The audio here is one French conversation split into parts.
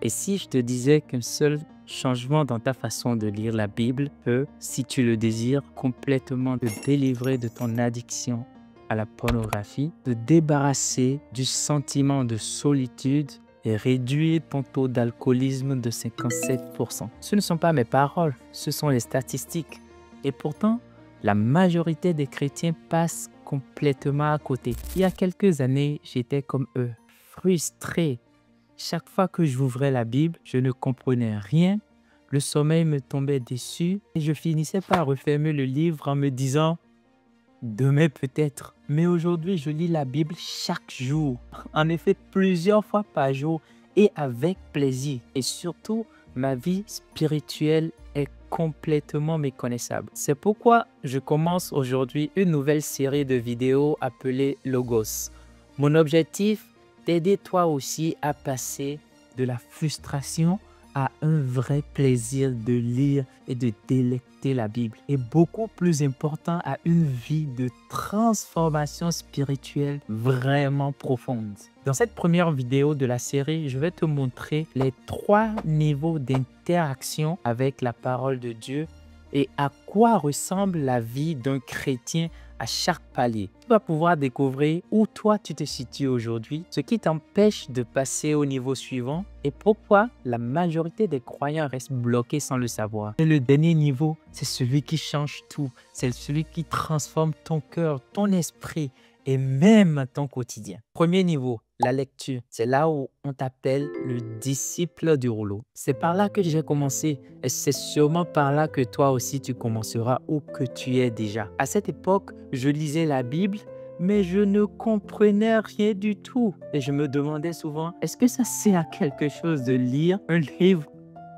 Et si je te disais qu'un seul changement dans ta façon de lire la Bible peut, si tu le désires, complètement te délivrer de ton addiction à la pornographie, te débarrasser du sentiment de solitude et réduire ton taux d'alcoolisme de 57%. Ce ne sont pas mes paroles, ce sont les statistiques. Et pourtant, la majorité des chrétiens passent complètement à côté. Il y a quelques années, j'étais comme eux, frustré. Chaque fois que j'ouvrais la Bible, je ne comprenais rien. Le sommeil me tombait dessus et je finissais par refermer le livre en me disant « Demain peut-être ». Mais aujourd'hui, je lis la Bible chaque jour. En effet, plusieurs fois par jour et avec plaisir. Et surtout, ma vie spirituelle est complètement méconnaissable. C'est pourquoi je commence aujourd'hui une nouvelle série de vidéos appelée Logos. Mon objectif, t'aider toi aussi à passer de la frustration à un vrai plaisir de lire et de délecter la Bible. Et beaucoup plus important, à une vie de transformation spirituelle vraiment profonde. Dans cette première vidéo de la série, je vais te montrer les 3 niveaux d'interaction avec la parole de Dieu et à quoi ressemble la vie d'un chrétien à chaque palier. Tu vas pouvoir découvrir où toi tu te situes aujourd'hui, ce qui t'empêche de passer au niveau suivant et pourquoi la majorité des croyants restent bloqués sans le savoir. Et le dernier niveau, c'est celui qui change tout. C'est celui qui transforme ton cœur, ton esprit et même ton quotidien. Premier niveau, la lecture. C'est là où on t'appelle le disciple du rouleau. C'est par là que j'ai commencé et c'est sûrement par là que toi aussi tu commenceras ou que tu es déjà. À cette époque, je lisais la Bible, mais je ne comprenais rien du tout. Et je me demandais souvent, est-ce que ça sert à quelque chose de lire un livre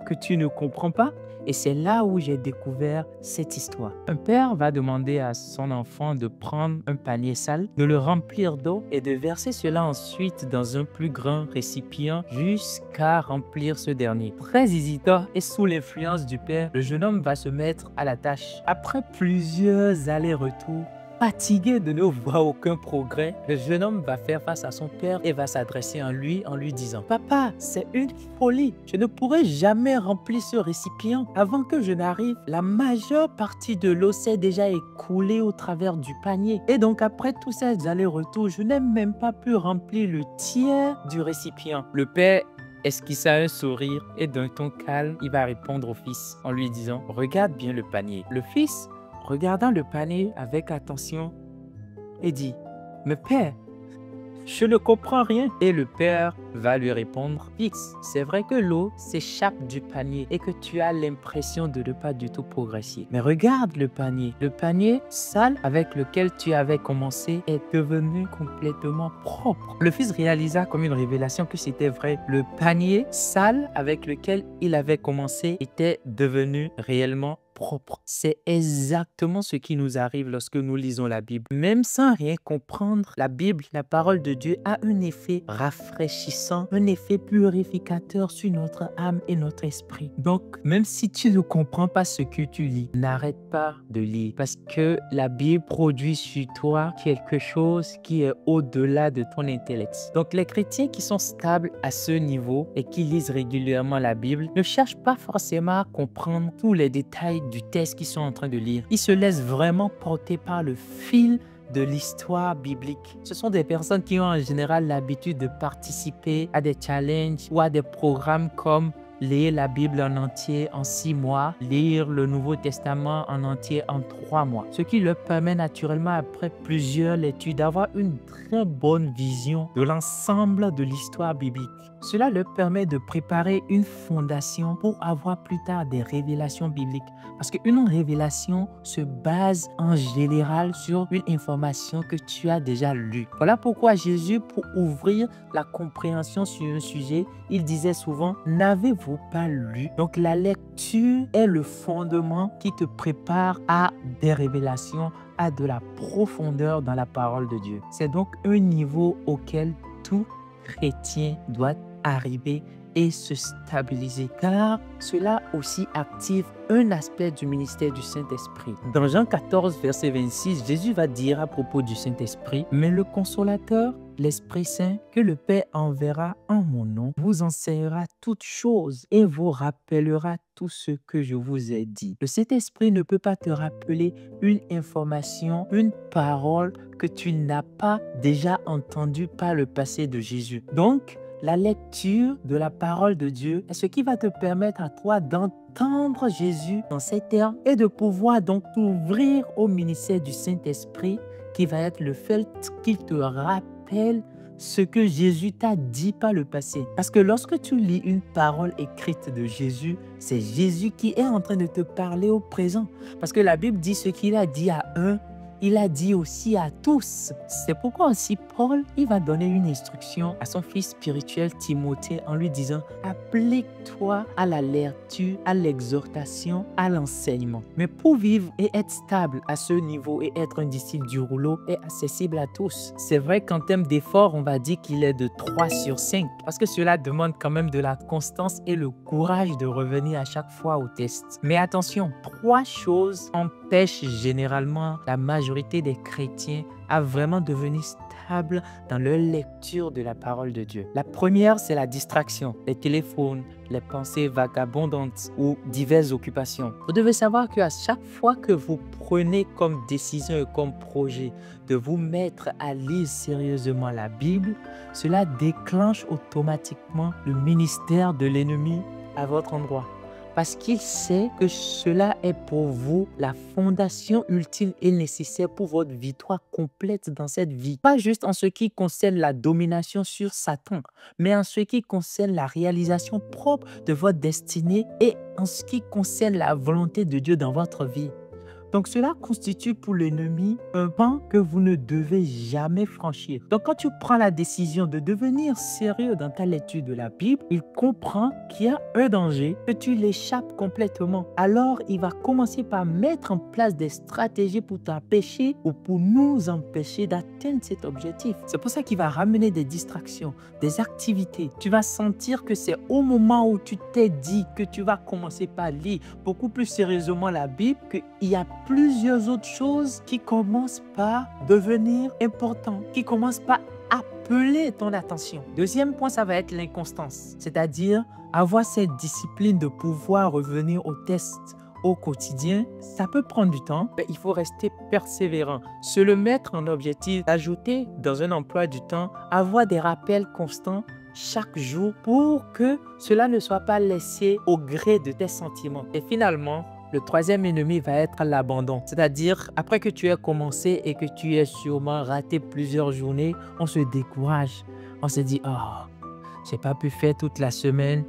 que tu ne comprends pas? Et c'est là où j'ai découvert cette histoire. Un père va demander à son enfant de prendre un panier sale, de le remplir d'eau et de verser cela ensuite dans un plus grand récipient jusqu'à remplir ce dernier. Très hésitant et sous l'influence du père, le jeune homme va se mettre à la tâche. Après plusieurs allers-retours, fatigué de ne voir aucun progrès, le jeune homme va faire face à son père et va s'adresser à lui en lui disant « Papa, c'est une folie. Je ne pourrai jamais remplir ce récipient. Avant que je n'arrive, la majeure partie de l'eau s'est déjà écoulée au travers du panier. Et donc après tous ces allers-retours, je n'ai même pas pu remplir le tiers du récipient. » Le père esquissa un sourire et d'un ton calme, il va répondre au fils en lui disant « Regarde bien le panier. » Le fils, regardant le panier avec attention, et dit « Mais père, je ne comprends rien. » Et le père va lui répondre « Fils, c'est vrai que l'eau s'échappe du panier et que tu as l'impression de ne pas du tout progresser. Mais regarde le panier sale avec lequel tu avais commencé est devenu complètement propre. » Le fils réalisa comme une révélation que c'était vrai. Le panier sale avec lequel il avait commencé était devenu réellement propre. C'est exactement ce qui nous arrive lorsque nous lisons la Bible. Même sans rien comprendre, la Bible, la parole de Dieu, a un effet rafraîchissant, un effet purificateur sur notre âme et notre esprit. Donc, même si tu ne comprends pas ce que tu lis, n'arrête pas de lire parce que la Bible produit sur toi quelque chose qui est au-delà de ton intellect. Donc, les chrétiens qui sont stables à ce niveau et qui lisent régulièrement la Bible ne cherchent pas forcément à comprendre tous les détails du texte qu'ils sont en train de lire. Ils se laissent vraiment porter par le fil de l'histoire biblique. Ce sont des personnes qui ont en général l'habitude de participer à des challenges ou à des programmes comme lire la Bible en entier en 6 mois, lire le Nouveau Testament en entier en 3 mois. Ce qui leur permet naturellement, après plusieurs lectures, d'avoir une très bonne vision de l'ensemble de l'histoire biblique. Cela leur permet de préparer une fondation pour avoir plus tard des révélations bibliques. Parce qu'une révélation se base en général sur une information que tu as déjà lue. Voilà pourquoi Jésus, pour ouvrir la compréhension sur un sujet, il disait souvent « N'avez-vous pas lu ?» Donc la lecture est le fondement qui te prépare à des révélations, à de la profondeur dans la parole de Dieu. C'est donc un niveau auquel tout chrétien doit arriver et se stabiliser, car cela aussi active un aspect du ministère du Saint-Esprit. Dans Jean 14, verset 26, Jésus va dire à propos du Saint-Esprit « Mais le Consolateur, l'Esprit Saint que le Père enverra en mon nom vous enseignera toutes choses et vous rappellera tout ce que je vous ai dit. Le Saint-Esprit ne peut pas te rappeler une information, une parole que tu n'as pas déjà entendue par le passé de Jésus. Donc, la lecture de la parole de Dieu est ce qui va te permettre à toi d'entendre Jésus dans ces termes et de pouvoir donc t'ouvrir au ministère du Saint-Esprit qui va être le fait qu'il te rappelle ce que Jésus t'a dit par le passé. Parce que lorsque tu lis une parole écrite de Jésus, c'est Jésus qui est en train de te parler au présent. Parce que la Bible dit ce qu'il a dit à un, il a dit aussi à tous. C'est pourquoi aussi Paul, il va donner une instruction à son fils spirituel Timothée en lui disant « Applique-toi à la lecture, à l'exhortation, à l'enseignement. » Mais pour vivre et être stable à ce niveau et être un disciple du rouleau est accessible à tous. C'est vrai qu'en termes d'effort, on va dire qu'il est de 3 sur 5 parce que cela demande quand même de la constance et le courage de revenir à chaque fois au test. Mais attention, 3 choses empêchent généralement la majorité des chrétiens à vraiment devenir stable dans leur lecture de la parole de Dieu. La première, c'est la distraction, les téléphones, les pensées vagabondantes ou diverses occupations. Vous devez savoir qu'à chaque fois que vous prenez comme décision et comme projet de vous mettre à lire sérieusement la Bible, cela déclenche automatiquement le ministère de l'ennemi à votre endroit. Parce qu'il sait que cela est pour vous la fondation ultime et nécessaire pour votre victoire complète dans cette vie. Pas juste en ce qui concerne la domination sur Satan, mais en ce qui concerne la réalisation propre de votre destinée et en ce qui concerne la volonté de Dieu dans votre vie. Donc, cela constitue pour l'ennemi un pan que vous ne devez jamais franchir. Donc, quand tu prends la décision de devenir sérieux dans ta lecture de la Bible, il comprend qu'il y a un danger, que tu l'échappes complètement. Alors, il va commencer par mettre en place des stratégies pour t'empêcher ou pour nous empêcher d'atteindre cet objectif. C'est pour ça qu'il va ramener des distractions, des activités. Tu vas sentir que c'est au moment où tu t'es dit que tu vas commencer par lire beaucoup plus sérieusement la Bible qu'il y a plusieurs autres choses qui commencent par devenir importantes, qui commencent par appeler ton attention. Deuxième point, ça va être l'inconstance, c'est-à-dire avoir cette discipline de pouvoir revenir au test au quotidien. Ça peut prendre du temps, mais il faut rester persévérant, se le mettre en objectif, ajouter dans un emploi du temps, avoir des rappels constants chaque jour pour que cela ne soit pas laissé au gré de tes sentiments. Et finalement, le troisième ennemi va être l'abandon. C'est-à-dire, après que tu aies commencé et que tu aies sûrement raté plusieurs journées, on se décourage. On se dit, oh, j'ai pas pu faire toute la semaine.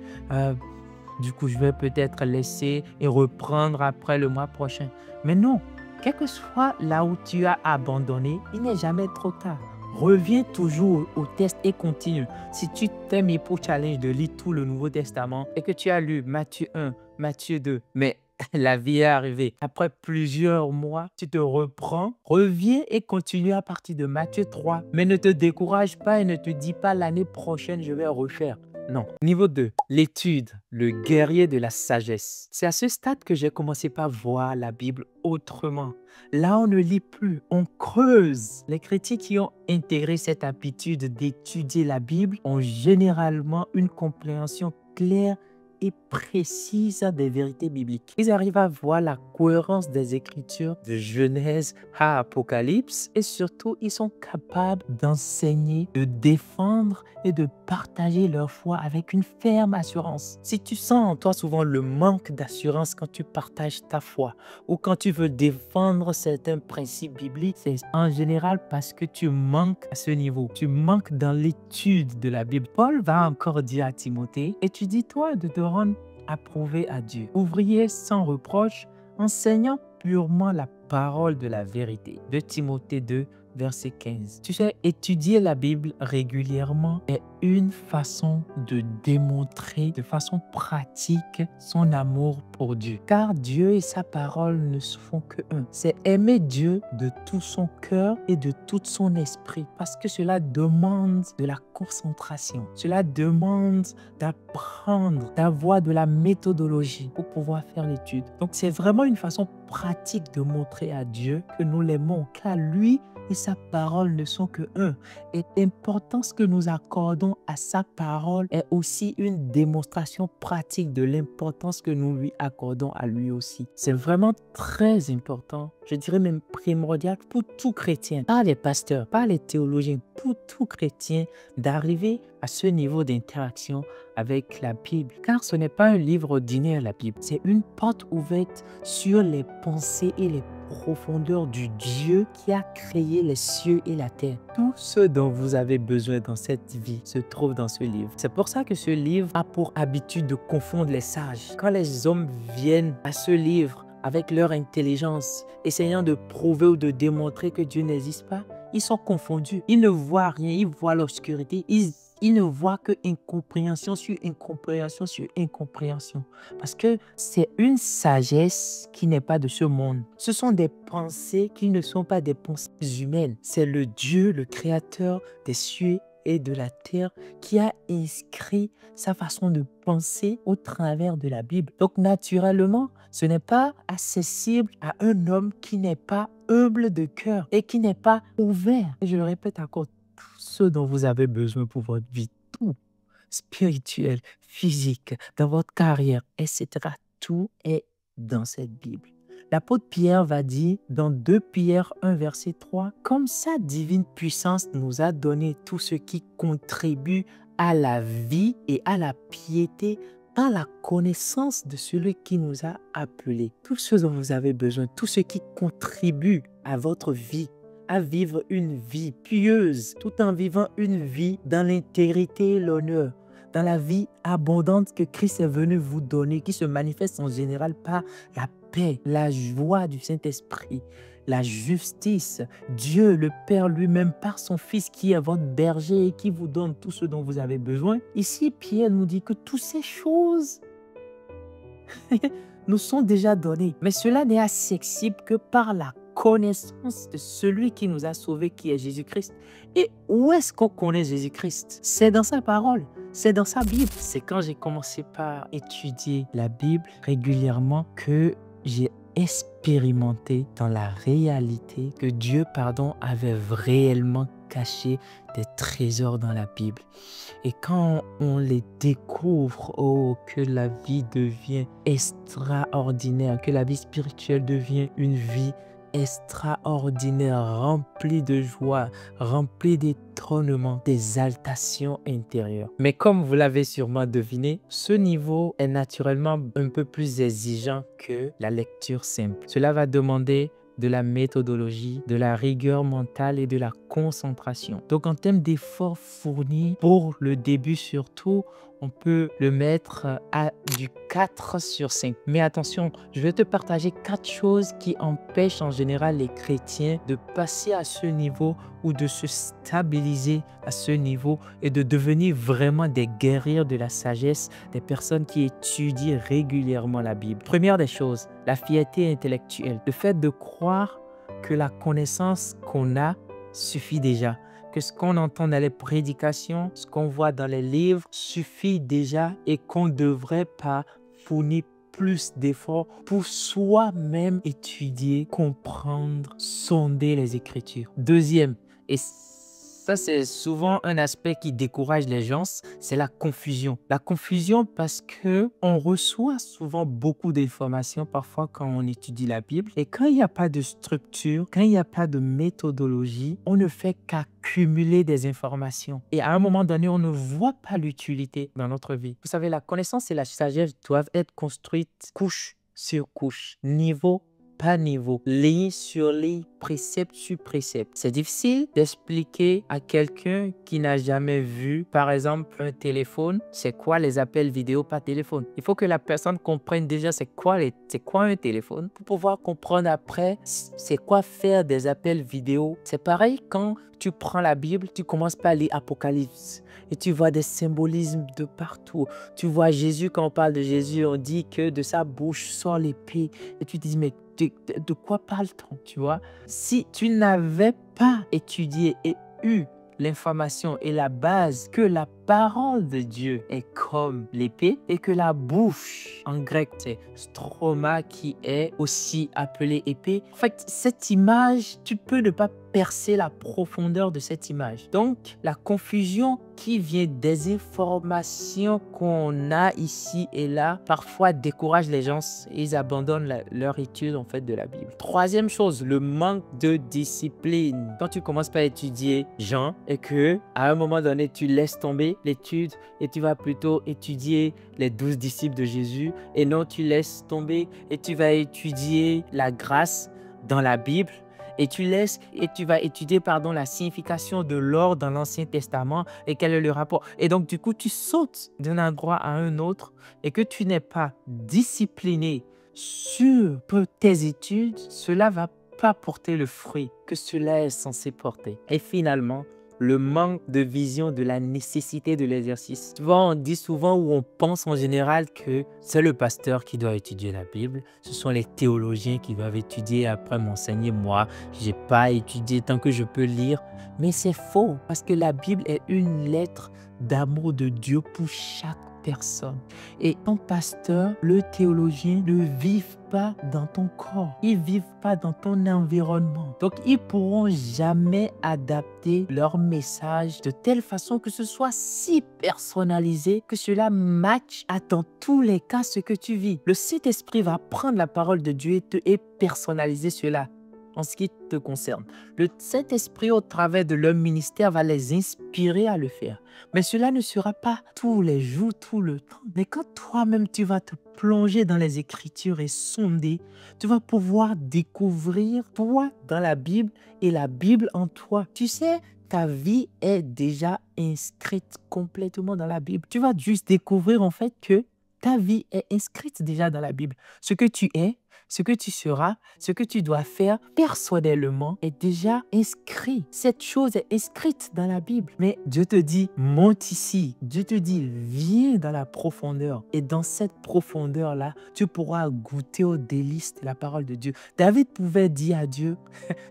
Du coup, je vais peut-être laisser et reprendre après le mois prochain. Mais non, quel que soit là où tu as abandonné, il n'est jamais trop tard. Reviens toujours au test et continue. Si tu t'es mis pour challenge de lire tout le Nouveau Testament et que tu as lu Matthieu 1, Matthieu 2, mais la vie est arrivée. Après plusieurs mois, tu te reprends, reviens et continue à partir de Matthieu 3. Mais ne te décourage pas et ne te dis pas l'année prochaine, je vais refaire. Non. Niveau 2, l'étude, le guerrier de la sagesse. C'est à ce stade que j'ai commencé par voir la Bible autrement. Là, on ne lit plus, on creuse. Les chrétiens qui ont intégré cette habitude d'étudier la Bible ont généralement une compréhension claire et précise des vérités bibliques. Ils arrivent à voir la cohérence des Écritures de Genèse à Apocalypse et surtout, ils sont capables d'enseigner, de défendre et de partager leur foi avec une ferme assurance. Si tu sens en toi souvent le manque d'assurance quand tu partages ta foi ou quand tu veux défendre certains principes bibliques, c'est en général parce que tu manques à ce niveau. Tu manques dans l'étude de la Bible. Paul va encore dire à Timothée, étudie-toi de te rendre approuvé à Dieu. Ouvrier sans reproche, enseignant purement la parole de la vérité. De Timothée 2, verset 15. Tu sais, étudier la Bible régulièrement est une façon de démontrer de façon pratique son amour pour Dieu. Car Dieu et sa parole ne se font que un. C'est aimer Dieu de tout son cœur et de tout son esprit. Parce que cela demande de la concentration. Cela demande d'apprendre, d'avoir de la méthodologie pour pouvoir faire l'étude. Donc c'est vraiment une façon pratique de montrer à Dieu que nous l'aimons. Car lui et sa parole ne sont que un. Et l'importance que nous accordons à sa parole est aussi une démonstration pratique de l'importance que nous lui accordons à lui aussi. C'est vraiment très important, je dirais même primordial pour tout chrétien, pas les pasteurs, pas les théologiens, pour tout chrétien d'arriver à ce niveau d'interaction avec la Bible. Car ce n'est pas un livre ordinaire, la Bible. C'est une porte ouverte sur les pensées et les profondeurs du Dieu qui a créé les cieux et la terre. Tout ce dont vous avez besoin dans cette vie se trouve dans ce livre. C'est pour ça que ce livre a pour habitude de confondre les sages. Quand les hommes viennent à ce livre avec leur intelligence, essayant de prouver ou de démontrer que Dieu n'existe pas, ils sont confondus. Ils ne voient rien, ils voient l'obscurité. Ils ne voient que incompréhension sur incompréhension sur incompréhension. Parce que c'est une sagesse qui n'est pas de ce monde. Ce sont des pensées qui ne sont pas des pensées humaines. C'est le Dieu, le créateur des cieux et de la terre qui a inscrit sa façon de penser au travers de la Bible. Donc naturellement, ce n'est pas accessible à un homme qui n'est pas humble de cœur et qui n'est pas ouvert. Et je le répète encore, tout ce dont vous avez besoin pour votre vie, tout, spirituel, physique, dans votre carrière, etc., tout est dans cette Bible. L'apôtre Pierre va dire dans 2 Pierre 1, verset 3, « Comme sa divine puissance nous a donné tout ce qui contribue à la vie et à la piété par la connaissance de celui qui nous a appelés. » Tout ce dont vous avez besoin, tout ce qui contribue à votre vie, à vivre une vie pieuse, tout en vivant une vie dans l'intégrité et l'honneur, dans la vie abondante que Christ est venu vous donner, qui se manifeste en général par la paix, la joie du Saint-Esprit, la justice, Dieu le Père lui-même par son Fils qui est votre berger et qui vous donne tout ce dont vous avez besoin. Ici, Pierre nous dit que toutes ces choses nous sont déjà données, mais cela n'est accessible que par la connaissance de celui qui nous a sauvés, qui est Jésus-Christ. Et où est-ce qu'on connaît Jésus-Christ? C'est dans sa parole, c'est dans sa Bible. C'est quand j'ai commencé par étudier la Bible régulièrement que j'ai expérimenté dans la réalité que Dieu, avait réellement caché des trésors dans la Bible. Et quand on les découvre, oh, que la vie devient extraordinaire, que la vie spirituelle devient une vie extraordinaire, rempli de joie, rempli d'étonnement, d'exaltation intérieure. Mais comme vous l'avez sûrement deviné, ce niveau est naturellement un peu plus exigeant que la lecture simple. Cela va demander de la méthodologie, de la rigueur mentale et de la concentration. Donc en termes d'efforts fournis, pour le début surtout, on peut le mettre à du 4 sur 5. Mais attention, je vais te partager 4 choses qui empêchent en général les chrétiens de passer à ce niveau ou de se stabiliser à ce niveau et de devenir vraiment des guerriers de la sagesse, des personnes qui étudient régulièrement la Bible. Première des choses, la fierté intellectuelle. Le fait de croire que la connaissance qu'on a suffit déjà, que ce qu'on entend dans les prédications, ce qu'on voit dans les livres suffit déjà et qu'on ne devrait pas fournir plus d'efforts pour soi-même étudier, comprendre, sonder les Écritures. Deuxième, et ça c'est souvent un aspect qui décourage les gens, c'est la confusion. La confusion parce que on reçoit souvent beaucoup d'informations parfois quand on étudie la Bible. Et quand il n'y a pas de structure, quand il n'y a pas de méthodologie, on ne fait qu'accumuler des informations. Et à un moment donné, on ne voit pas l'utilité dans notre vie. Vous savez, la connaissance et la sagesse doivent être construites couche sur couche, niveau par niveau, ligne sur ligne, précepte sur précepte. C'est difficile d'expliquer à quelqu'un qui n'a jamais vu, par exemple, un téléphone, c'est quoi les appels vidéo par téléphone. Il faut que la personne comprenne déjà c'est quoi un téléphone pour pouvoir comprendre après c'est quoi faire des appels vidéo. C'est pareil quand tu prends la Bible, tu commences par lire Apocalypse et tu vois des symbolismes de partout. Tu vois Jésus, quand on parle de Jésus, on dit que de sa bouche sort l'épée et tu te dis mais de quoi parle-t-on, tu vois? Si tu n'avais pas étudié et eu l'information et la base que la parole de Dieu est comme l'épée et que la bouche, en grec, c'est stroma qui est aussi appelée épée. En fait, cette image, tu peux ne pas percer la profondeur de cette image. Donc, la confusion qui vient des informations qu'on a ici et là, parfois décourage les gens et ils abandonnent leur étude en fait de la Bible. Troisième chose, le manque de discipline. Quand tu commences par étudier Jean et que à un moment donné, tu laisses tomber l'étude et tu vas plutôt étudier les 12 disciples de Jésus et non, tu laisses tomber et tu vas étudier la grâce dans la Bible. Et tu vas étudier la signification de l'or dans l'Ancien Testament et quel est le rapport. Et donc, du coup, tu sautes d'un endroit à un autre et que tu n'es pas discipliné sur tes études, cela ne va pas porter le fruit que cela est censé porter. Et finalement, le manque de vision de la nécessité de l'exercice. Tu vois, on dit souvent ou on pense en général que c'est le pasteur qui doit étudier la Bible. Ce sont les théologiens qui doivent étudier après m'enseigner. Moi, je n'ai pas étudié tant que je peux lire. Mais c'est faux parce que la Bible est une lettre d'amour de Dieu pour chaque personne. Et ton pasteur, le théologien, ne vivent pas dans ton corps. Ils ne vivent pas dans ton environnement. Donc, ils ne pourront jamais adapter leur message de telle façon que ce soit si personnalisé que cela matche à dans tous les cas ce que tu vis. Le Saint-Esprit va prendre la parole de Dieu et personnaliser cela en ce qui te concerne. Le Saint-Esprit, au travers de leur ministère, va les inspirer à le faire. Mais cela ne sera pas tous les jours, tout le temps. Mais quand toi-même, tu vas te plonger dans les Écritures et sonder, tu vas pouvoir découvrir toi dans la Bible et la Bible en toi. Tu sais, ta vie est déjà inscrite complètement dans la Bible. Tu vas juste découvrir en fait que ta vie est inscrite déjà dans la Bible. Ce que tu es, ce que tu seras, ce que tu dois faire personnellement est déjà inscrit. Cette chose est inscrite dans la Bible. Mais Dieu te dit, monte ici. Dieu te dit, viens dans la profondeur. Et dans cette profondeur-là, tu pourras goûter aux délices de la parole de Dieu. David pouvait dire à Dieu,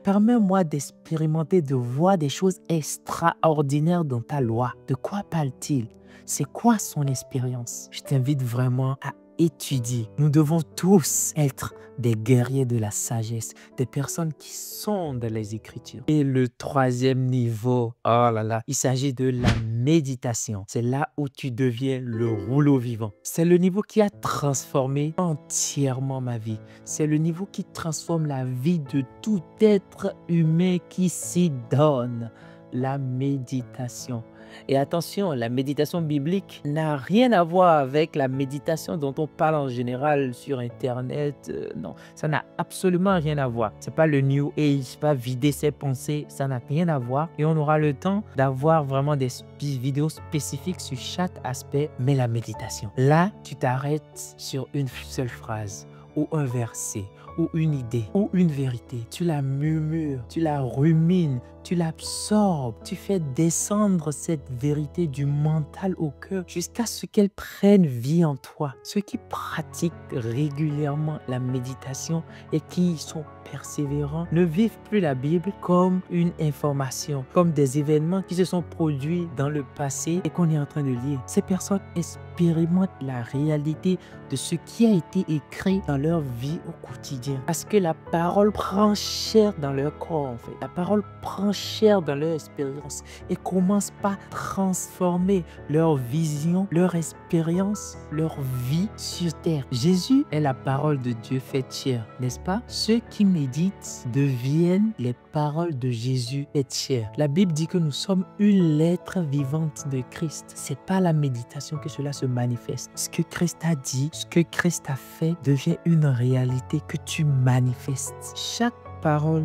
permets-moi d'expérimenter, de voir des choses extraordinaires dans ta loi. De quoi parle-t-il? C'est quoi son expérience? Je t'invite vraiment à étudier. Nous devons tous être des guerriers de la sagesse, des personnes qui sondent les Écritures. Et le troisième niveau, oh là là, il s'agit de la méditation. C'est là où tu deviens le rouleau vivant. C'est le niveau qui a transformé entièrement ma vie. C'est le niveau qui transforme la vie de tout être humain qui s'y donne. La méditation. Et attention, la méditation biblique n'a rien à voir avec la méditation dont on parle en général sur Internet. Non, ça n'a absolument rien à voir. C'est pas le New Age, pas vider ses pensées, ça n'a rien à voir. Et on aura le temps d'avoir vraiment des vidéos spécifiques sur chaque aspect. Mais la méditation, là, tu t'arrêtes sur une seule phrase ou un verset ou une idée ou une vérité. Tu la murmures, tu la rumines, tu l'absorbes, tu fais descendre cette vérité du mental au cœur jusqu'à ce qu'elle prenne vie en toi. Ceux qui pratiquent régulièrement la méditation et qui sont persévérants ne vivent plus la Bible comme une information, comme des événements qui se sont produits dans le passé et qu'on est en train de lire. Ces personnes expérimentent la réalité de ce qui a été écrit dans leur vie au quotidien. Parce que la parole prend chair dans leur corps en fait. La parole prend chair dans leur expérience et commence par transformer leur vision, leur expérience, leur vie sur terre. Jésus est la parole de Dieu faite chair, n'est-ce pas? Ceux qui méditent deviennent les paroles de Jésus faite chair. La Bible dit que nous sommes une lettre vivante de Christ. C'est par la méditation que cela se manifeste. Ce que Christ a dit, ce que Christ a fait devient une réalité que tu manifestes. Chaque parole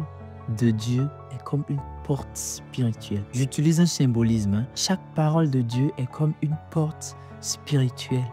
de Dieu est comme une porte spirituelle. J'utilise un symbolisme. Chaque parole de Dieu est comme une porte spirituelle.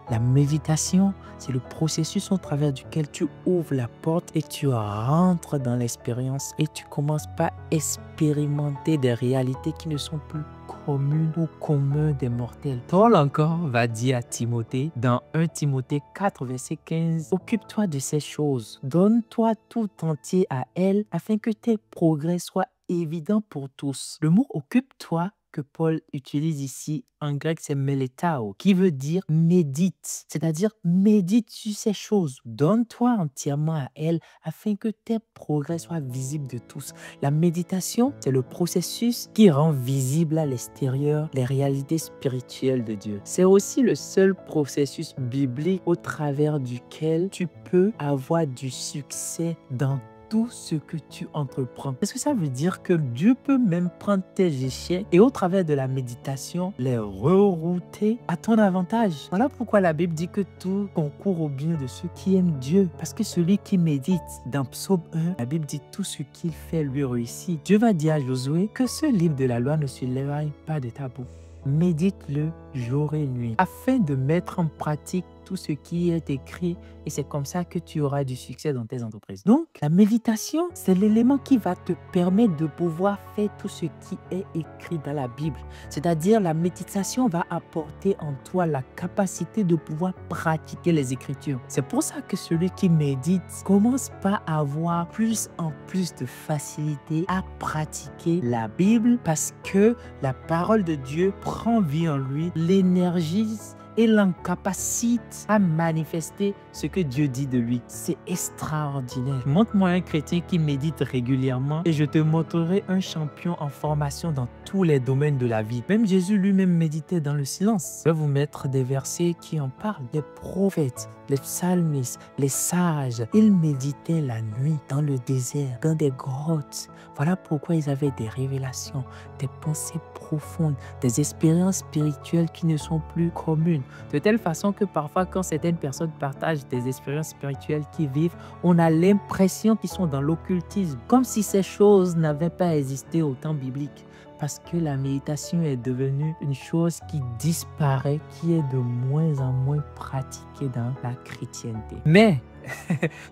La méditation, c'est le processus au travers duquel tu ouvres la porte et tu rentres dans l'expérience et tu commences par expérimenter des réalités qui ne sont plus communes ou communs des mortels. Paul encore va dire à Timothée dans 1 Timothée 4 verset 15, occupe-toi de ces choses, donne-toi tout entier à elles afin que tes progrès soient évidents pour tous. Le mot occupe-toi que Paul utilise ici en grec, c'est meletao, qui veut dire médite, c'est-à-dire médite sur ces choses. Donne-toi entièrement à elles afin que tes progrès soient visibles de tous. La méditation, c'est le processus qui rend visible à l'extérieur les réalités spirituelles de Dieu. C'est aussi le seul processus biblique au travers duquel tu peux avoir du succès dans tout ce que tu entreprends. Est-ce que ça veut dire que Dieu peut même prendre tes échecs et au travers de la méditation, les rerouter à ton avantage? Voilà pourquoi la Bible dit que tout concourt au bien de ceux qui aiment Dieu. Parce que celui qui médite, dans Psaume 1, la Bible dit tout ce qu'il fait lui réussit. Dieu va dire à Josué que ce livre de la loi ne se l'éloigne pas de ta bouche. Médite-le jour et nuit afin de mettre en pratique tout ce qui est écrit et c'est comme ça que tu auras du succès dans tes entreprises. Donc, la méditation, c'est l'élément qui va te permettre de pouvoir faire tout ce qui est écrit dans la Bible. C'est-à-dire, la méditation va apporter en toi la capacité de pouvoir pratiquer les Écritures. C'est pour ça que celui qui médite commence par avoir plus en plus de facilité à pratiquer la Bible parce que la parole de Dieu prend vie en lui, l'énergise et l'incapacité à manifester ce que Dieu dit de lui. C'est extraordinaire. Montre-moi un chrétien qui médite régulièrement et je te montrerai un champion en formation dans tous les domaines de la vie. Même Jésus lui-même méditait dans le silence. Je vais vous mettre des versets qui en parlent. Les prophètes, les psalmistes, les sages, ils méditaient la nuit dans le désert, dans des grottes. Voilà pourquoi ils avaient des révélations, des pensées profondes, des expériences spirituelles qui ne sont plus communes. De telle façon que parfois, quand certaines personnes partagent des expériences spirituelles qu'ils vivent, on a l'impression qu'ils sont dans l'occultisme, comme si ces choses n'avaient pas existé au temps biblique. Parce que la méditation est devenue une chose qui disparaît, qui est de moins en moins pratiquée dans la chrétienté. Mais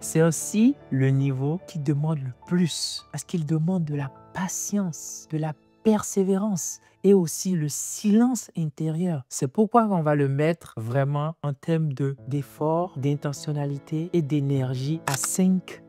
c'est aussi le niveau qui demande le plus, parce qu'il demande de la patience, de la persévérance et aussi le silence intérieur. C'est pourquoi on va le mettre vraiment en termes d'effort, d'intentionnalité et d'énergie à 5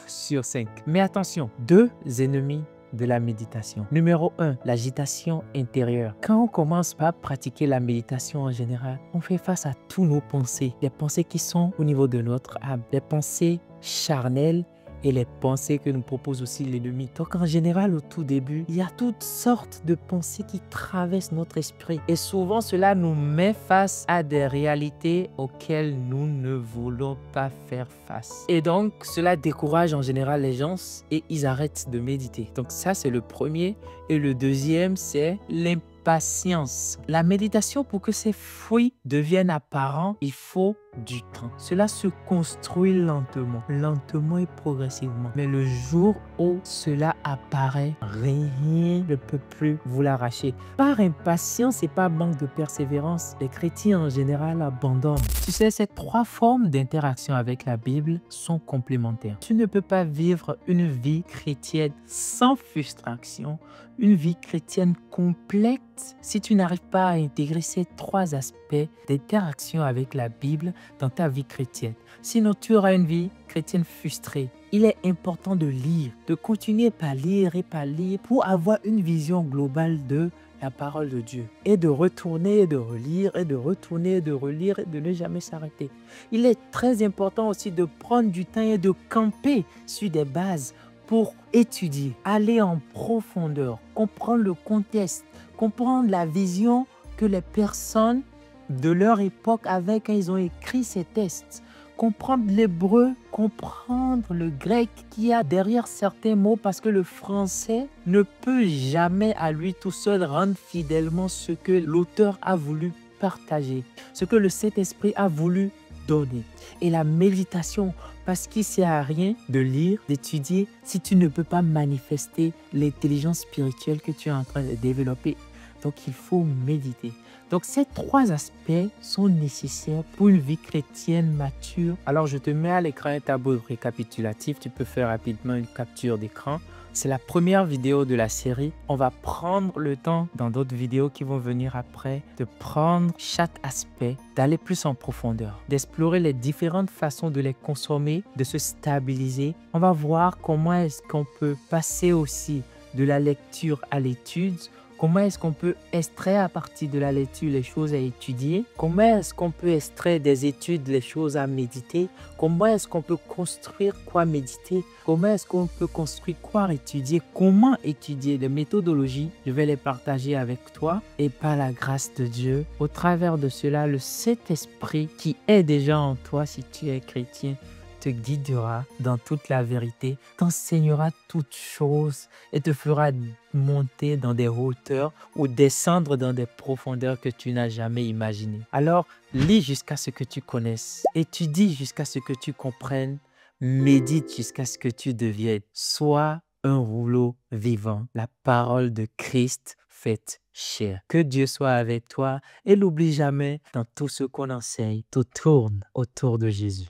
sur 5. Mais attention, 2 ennemis de la méditation. Numéro 1, l'agitation intérieure. Quand on commence par pratiquer la méditation en général, on fait face à tous nos pensées. Les pensées qui sont au niveau de notre âme. Les pensées charnelles et les pensées que nous propose aussi l'ennemi. Donc en général, au tout début, il y a toutes sortes de pensées qui traversent notre esprit. Et souvent, cela nous met face à des réalités auxquelles nous ne voulons pas faire face. Et donc, cela décourage en général les gens et ils arrêtent de méditer. Donc ça, c'est le premier. Et le deuxième, c'est l'impatience. La méditation, pour que ses fruits deviennent apparents, il faut du temps. Cela se construit lentement et progressivement. Mais le jour où cela apparaît, rien ne peut plus vous l'arracher. Par impatience et par manque de persévérance, les chrétiens en général abandonnent. Tu sais, ces 3 formes d'interaction avec la Bible sont complémentaires. Tu ne peux pas vivre une vie chrétienne sans frustration, une vie chrétienne complète si tu n'arrives pas à intégrer ces 3 aspects d'interaction avec la Bible dans ta vie chrétienne. Sinon, tu auras une vie chrétienne frustrée. Il est important de lire, de continuer par lire et par lire pour avoir une vision globale de la parole de Dieu et de retourner et de relire et de retourner et de relire et de ne jamais s'arrêter. Il est très important aussi de prendre du temps et de camper sur des bases pour étudier, aller en profondeur, comprendre le contexte, comprendre la vision que les personnes de leur époque avaient quand ils ont écrit ces textes, comprendre l'hébreu, comprendre le grec qu'il y a derrière certains mots parce que le français ne peut jamais à lui tout seul rendre fidèlement ce que l'auteur a voulu partager, ce que le Saint-Esprit a voulu donner. Et la méditation, parce qu'il ne sert à rien de lire, d'étudier, si tu ne peux pas manifester l'intelligence spirituelle que tu es en train de développer. Donc, il faut méditer. Donc, ces 3 aspects sont nécessaires pour une vie chrétienne mature. Alors, je te mets à l'écran un tableau récapitulatif. Tu peux faire rapidement une capture d'écran. C'est la première vidéo de la série. On va prendre le temps dans d'autres vidéos qui vont venir après de prendre chaque aspect, d'aller plus en profondeur, d'explorer les différentes façons de les consommer, de se stabiliser. On va voir comment est-ce qu'on peut passer aussi de la lecture à l'étude Comment est-ce qu'on peut extraire à partir de la lecture les choses à étudier? Comment est-ce qu'on peut extraire des études les choses à méditer? Comment est-ce qu'on peut construire quoi méditer? Comment est-ce qu'on peut construire quoi étudier? Comment étudier? Les méthodologies, je vais les partager avec toi et par la grâce de Dieu, au travers de cela, le Saint-Esprit qui est déjà en toi si tu es chrétien, te guidera dans toute la vérité, t'enseignera toutes choses et te fera monter dans des hauteurs ou descendre dans des profondeurs que tu n'as jamais imaginées. Alors, lis jusqu'à ce que tu connaisses, étudie jusqu'à ce que tu comprennes, médite jusqu'à ce que tu deviennes. Sois un rouleau vivant, la parole de Christ faite chair. Que Dieu soit avec toi et n'oublie jamais, dans tout ce qu'on enseigne, tout tourne autour de Jésus.